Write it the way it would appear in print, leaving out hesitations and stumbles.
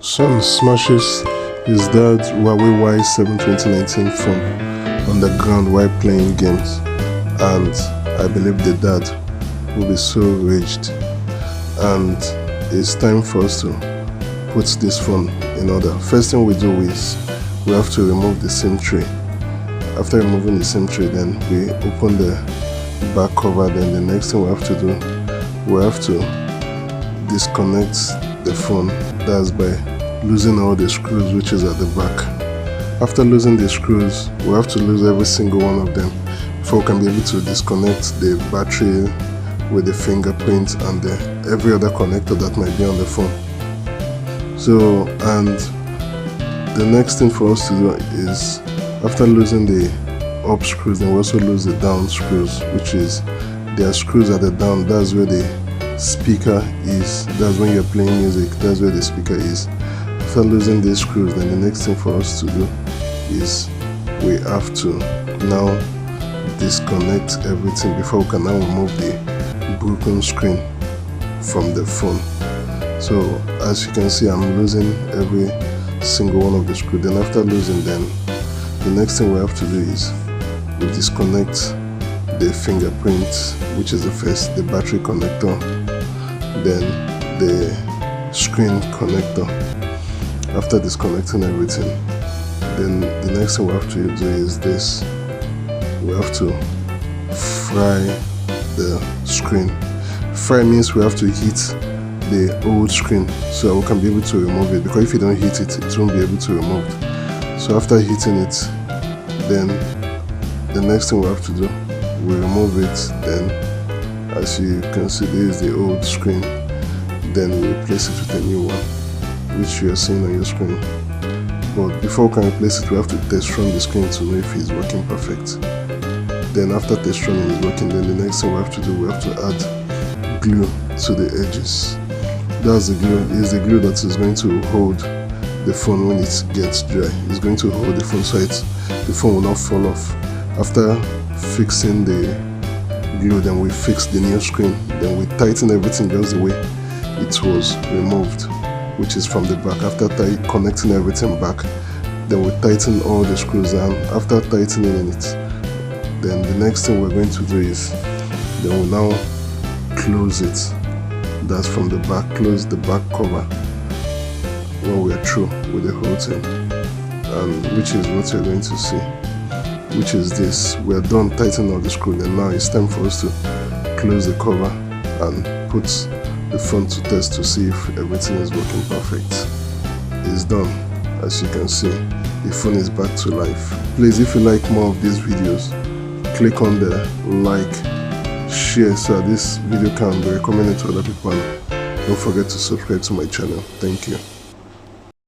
Son smashes his dad's Huawei Y7 2019 phone on the ground while playing games, and I believe the dad will be so raged. And it's time for us to put this phone in order. First thing we do is we have to remove the SIM tray. After removing the SIM tray, then we open the back cover. Then the next thing we have to do, we have to disconnect the phone. That's by losing all the screws which is at the back. After losing the screws, we have to lose every single one of them before we can be able to disconnect the battery with the fingerprint and every other connector that might be on the phone. So, and the next thing for us to do is, after losing the up screws, then we also lose the down screws, which is there are screws at the down. That's where the speaker is. That's when you're playing music. That's where the speaker is. After losing these screws, then the next thing for us to do is we have to now disconnect everything before we can now remove the broken screen from the phone. So as you can see, I'm losing every single one of the screws. Then after losing them, the next thing we have to do is we disconnect the fingerprint, which is the battery connector, then the screen connector. After disconnecting everything, then the next thing we have to do is this. We have to fry the screen. Fry means we have to heat the old screen so we can be able to remove it, because if you don't heat it, it won't be able to remove it. So after heating it, then the next thing we have to do, we remove it. Then as you can see, this is the old screen. Then we replace it with a new one, which you are seeing on your screen. But before we can replace it, we have to test run the screen to know if it's working perfect. Then after test running is working, then the next thing we have to do, we have to add glue to the edges. That's the glue. It's the glue that is going to hold the phone when it gets dry. It's going to hold the phone so the phone will not fall off. After fixing the glue, then we fix the new screen. Then we tighten everything just the way it was removed, which is from the back. After connecting everything back, then we tighten all the screws down. After tightening it, then the next thing we're going to do is then we now close it. That's from the back. Close the back cover when we're through with the whole thing, and which is what you're going to see, which is this. We're done tightening all the screws, and now it's time for us to close the cover and put the phone to test to see if everything is working perfect. It's done. As you can see, the phone is back to life. Please, if you like more of these videos, click on the like, share, so this video can be recommended to other people. Don't forget to subscribe to my channel. Thank you.